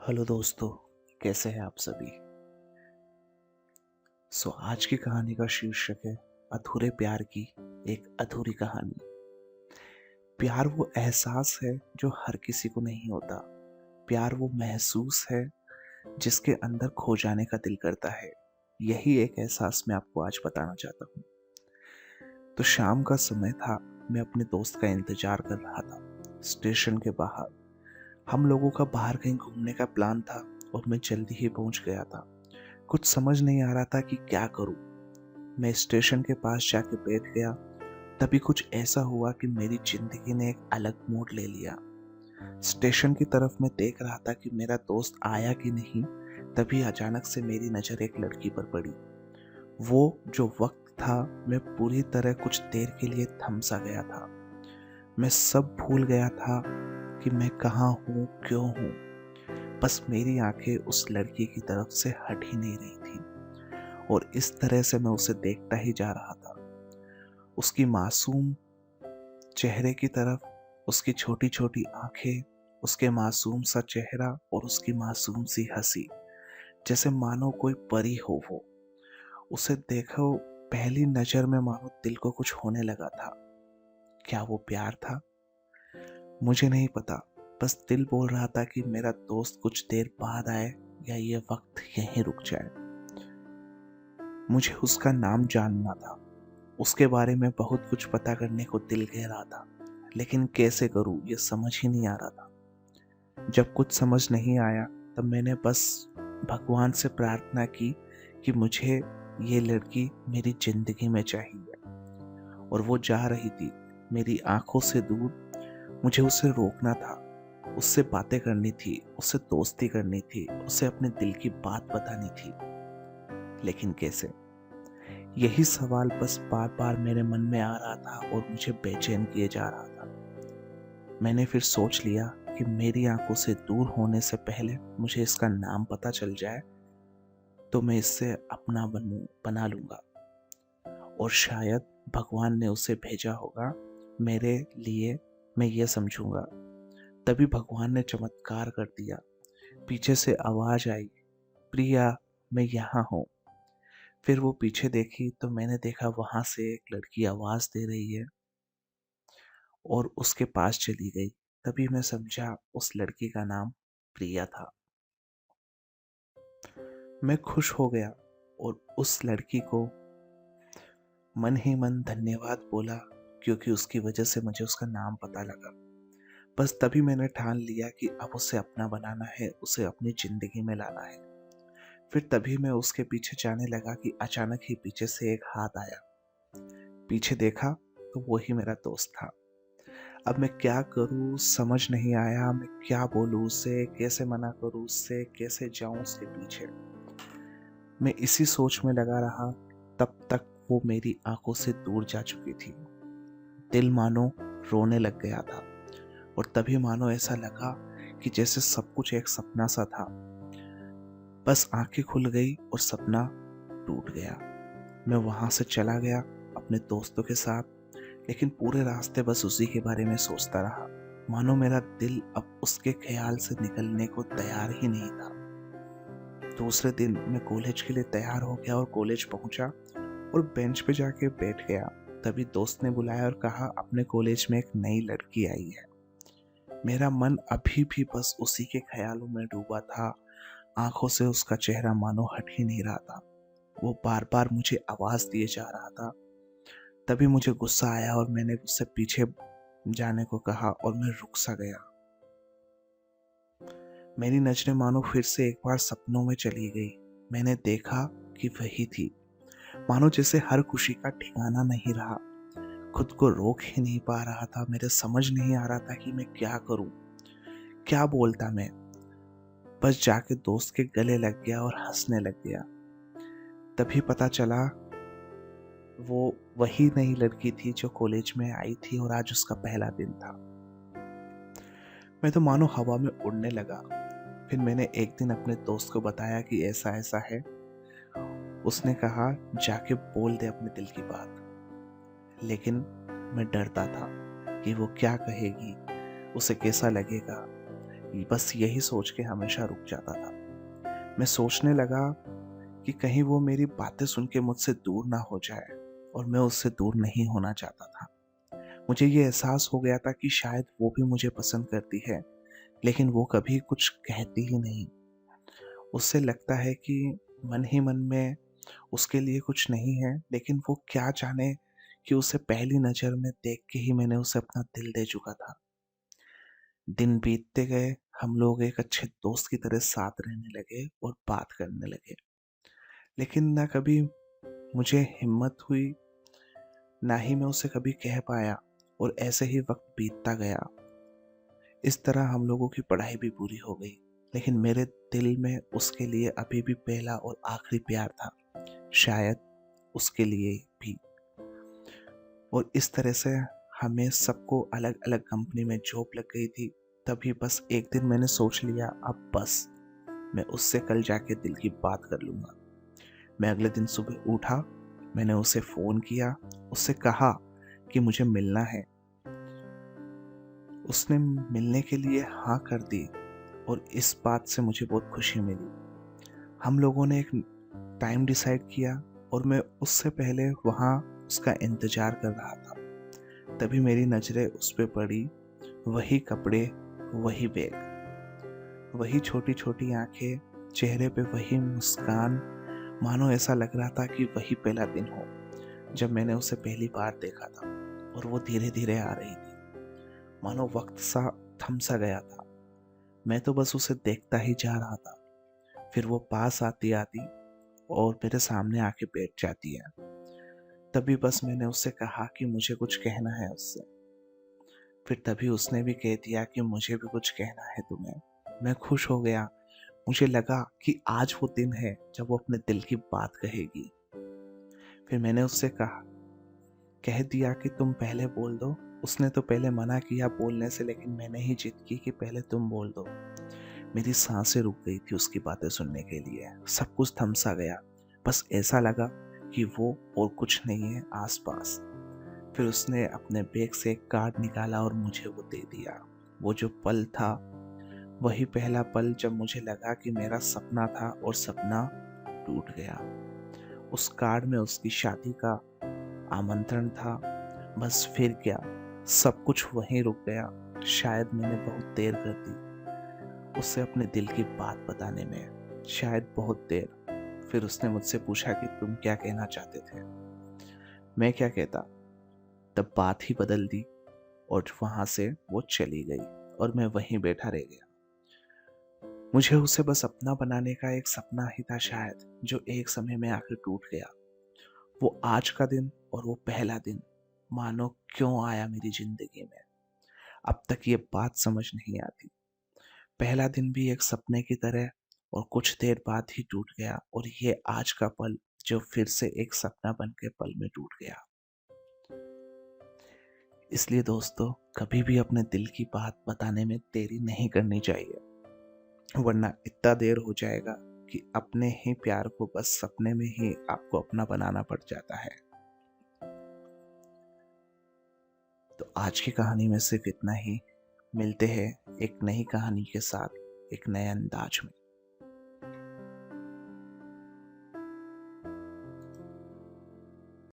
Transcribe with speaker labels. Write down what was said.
Speaker 1: Hello दोस्तों, कैसे हैं आप सभी। आज की कहानी का शीर्षक है अधूरे प्यार की एक अधूरी कहानी। प्यार वो एहसास है जो हर किसी को नहीं होता। प्यार वो महसूस है जिसके अंदर खो जाने का दिल करता है। यही एक एहसास मैं आपको आज बताना चाहता हूँ। तो शाम का समय था, मैं अपने दोस्त का इंतजार कर रहा था स्टेशन के बाहर। हम लोगों का बाहर कहीं घूमने का प्लान था और मैं जल्दी ही पहुंच गया था। कुछ समझ नहीं आ रहा था कि क्या करूं। मैं स्टेशन के पास जाके बैठ गया। तभी कुछ ऐसा हुआ कि मेरी जिंदगी ने एक अलग मोड़ ले लिया। स्टेशन की तरफ मैं देख रहा था कि मेरा दोस्त आया कि नहीं। तभी अचानक से मेरी नजर एक लड़की पर पड़ी। वो जो वक्त था, मैं पूरी तरह कुछ देर के लिए थम सा गया था। मैं सब भूल गया था कि मैं कहाँ हूँ, क्यों हूँ। बस मेरी आंखें उस लड़की की तरफ से हट ही नहीं रही थी और इस तरह से मैं उसे देखता ही जा रहा था। उसकी मासूम चेहरे की तरफ, उसकी छोटी छोटी आंखें, उसके मासूम सा चेहरा और उसकी मासूम सी हंसी, जैसे मानो कोई परी हो वो। उसे देखो, पहली नजर में मानो दिल को कुछ होने लगा था। क्या वो प्यार था? मुझे नहीं पता। बस दिल बोल रहा था कि मेरा दोस्त कुछ देर बाद आए या ये वक्त यहीं रुक जाए। मुझे उसका नाम जानना था। उसके बारे में बहुत कुछ पता करने को दिल कह रहा था, लेकिन कैसे करूं ये समझ ही नहीं आ रहा था। जब कुछ समझ नहीं आया, तब मैंने बस भगवान से प्रार्थना की कि मुझे ये लड़की मेरी जिंदगी में चाहिए। और वो जा रही थी मेरी आंखों से दूर। मुझे उसे रोकना था, उससे बातें करनी थी, उससे दोस्ती करनी थी, उसे अपने दिल की बात बतानी थी। लेकिन कैसे? यही सवाल बस बार बार मेरे मन में आ रहा था और मुझे बेचैन किए जा रहा था। मैंने फिर सोच लिया कि मेरी आंखों से दूर होने से पहले मुझे इसका नाम पता चल जाए तो मैं इससे अपना बना लूंगा। और शायद भगवान ने उसे भेजा होगा मेरे लिए, मैं ये समझूंगा। तभी भगवान ने चमत्कार कर दिया। पीछे से आवाज आई, प्रिया, मैं यहाँ हूँ। फिर वो पीछे देखी तो मैंने देखा वहां से एक लड़की आवाज दे रही है और उसके पास चली गई। तभी मैं समझा उस लड़की का नाम प्रिया था। मैं खुश हो गया और उस लड़की को मन ही मन धन्यवाद बोला, क्योंकि उसकी वजह से मुझे उसका नाम पता लगा। बस तभी मैंने ठान लिया कि अब उसे अपना बनाना है, उसे अपनी जिंदगी में लाना है। फिर तभी मैं उसके पीछे जाने लगा कि अचानक ही पीछे से एक हाथ आया। पीछे देखा तो वही मेरा दोस्त था। अब मैं क्या करूं समझ नहीं आया। मैं क्या बोलूं उससे, कैसे मना करूं उससे, कैसे जाऊं उसके पीछे। मैं इसी सोच में लगा रहा। तब तक वो मेरी आंखों से दूर जा चुकी थी। दिल मानो रोने लग गया था और तभी मानो ऐसा लगा कि जैसे सब कुछ एक सपना सा था। बस आंखें खुल गई और सपना टूट गया। मैं वहां से चला गया अपने दोस्तों के साथ, लेकिन पूरे रास्ते बस उसी के बारे में सोचता रहा। मानो मेरा दिल अब उसके ख्याल से निकलने को तैयार ही नहीं था। दूसरे दिन मैं कॉलेज के लिए तैयार हो गया और कॉलेज पहुंचा और बेंच पे जाके बैठ गया। तभी दोस्त ने बुलाया और कहा अपने कॉलेज में एक नई लड़की आई है। मेरा मन अभी भी बस उसी के ख्यालों में डूबा था। आंखों से उसका चेहरा मानो हट ही नहीं रहा था। वो बार बार मुझे आवाज दिए जा रहा था। तभी मुझे गुस्सा आया और मैंने उससे पीछे जाने को कहा और मैं रुक सा गया। मेरी नजरें मानो फिर से एक बार सपनों में चली गई। मैंने देखा कि वही थी। मानो जैसे हर खुशी का ठिकाना नहीं रहा। खुद को रोक ही नहीं पा रहा था। मेरे समझ नहीं आ रहा था कि मैं क्या करूं, क्या बोलता मैं। बस जाके दोस्त के गले लग गया और हंसने लग गया। तभी पता चला वो वही नई लड़की थी जो कॉलेज में आई थी और आज उसका पहला दिन था। मैं तो मानो हवा में उड़ने लगा। फिर मैंने एक दिन अपने दोस्त को बताया कि ऐसा ऐसा है। उसने कहा जाके बोल दे अपने दिल की बात। लेकिन मैं डरता था कि वो क्या कहेगी, उसे कैसा लगेगा। बस यही सोच के हमेशा रुक जाता था। मैं सोचने लगा कि कहीं वो मेरी बातें सुन के मुझसे दूर ना हो जाए, और मैं उससे दूर नहीं होना चाहता था। मुझे ये एहसास हो गया था कि शायद वो भी मुझे पसंद करती है, लेकिन वो कभी कुछ कहती ही नहीं। उससे लगता है कि मन ही मन में उसके लिए कुछ नहीं है, लेकिन वो क्या जाने कि उसे पहली नज़र में देख के ही मैंने उसे अपना दिल दे चुका था। दिन बीतते गए, हम लोग एक अच्छे दोस्त की तरह साथ रहने लगे और बात करने लगे। लेकिन ना कभी मुझे हिम्मत हुई, ना ही मैं उसे कभी कह पाया, और ऐसे ही वक्त बीतता गया। इस तरह हम लोगों की पढ़ाई भी पूरी हो गई, लेकिन मेरे दिल में उसके लिए अभी भी पहला और आखिरी प्यार था, शायद उसके लिए भी। और इस तरह से हमें सबको अलग-अलग कंपनी में जॉब लग गई थी। तभी बस एक दिन मैंने सोच लिया, अब बस मैं उससे कल जाके दिल की बात कर लूँगा। मैं अगले दिन सुबह उठा, मैंने उसे फ़ोन किया, उससे कहा कि मुझे मिलना है। उसने मिलने के लिए हाँ कर दी, और इस बात से मुझे बहुत खुशी मिली। हम लोगों ने एक टाइम डिसाइड किया, और मैं उससे पहले वहाँ उसका इंतज़ार कर रहा था। तभी मेरी नज़रें उस पे पड़ी। वही कपड़े, वही बैग, वही छोटी-छोटी आँखें, चेहरे पे वही मुस्कान। मानो ऐसा लग रहा था कि वही पहला दिन हो, जब मैंने उसे पहली बार देखा था, और वो धीरे-धीरे आ रही थी। मानो वक्त सा थम सा गया था। मैं तो बस उसे देखता ही जा रहा था। फिर वो पास आती-आती और मेरे सामने आके बैठ जाती है। तभी बस मैंने उससे कहा कि मुझे कुछ कहना है उससे। फिर तभी उसने भी कह दिया कि मुझे भी कुछ कहना है तुम्हें। मैं खुश हो गया। मुझे लगा कि आज वो दिन है जब वो अपने दिल की बात कहेगी। फिर मैंने उससे कह दिया कि तुम पहले बोल दो। उसने तो पहले मना किया बोलने से, लेकिन मैंने ही जिद की कि पहले तुम बोल दो। मेरी सांसें रुक गई थी उसकी बातें सुनने के लिए। सब कुछ थम सा गया। बस ऐसा लगा कि वो और कुछ नहीं है आसपास। फिर उसने अपने बैग से एक कार्ड निकाला और मुझे वो दे दिया। वो जो पल था, वही पहला पल जब मुझे लगा कि मेरा सपना था और सपना टूट गया। उस कार्ड में उसकी शादी का आमंत्रण था। बस फिर क्या, सब कुछ वहीं रुक गया। शायद मैंने बहुत देर कर दी उससे अपने दिल की बात बताने में, शायद बहुत देर। फिर उसने मुझसे पूछा कि तुम क्या कहना चाहते थे। मैं क्या कहता। तब बात ही बदल दी, और वहां से वो चली गई, और मैं वहीं बैठा रह गया। मुझे उसे बस अपना बनाने का एक सपना ही था शायद, जो एक समय में आकर टूट गया। वो आज का दिन और वो पहला दिन मानो क्यों आया मेरी जिंदगी में, अब तक ये बात समझ नहीं आती। पहला दिन भी एक सपने की तरह, और कुछ देर बाद ही टूट गया, और ये आज का पल जो फिर से एक सपना बन के पल में टूट गया। इसलिए दोस्तों, कभी भी अपने दिल की बात बताने में देरी नहीं करनी चाहिए, वरना इतना देर हो जाएगा कि अपने ही प्यार को बस सपने में ही आपको अपना बनाना पड़ जाता है। तो आज की कहानी में सिर्फ इतना ही। मिलते हैं एक नई कहानी के साथ, एक नए अंदाज में।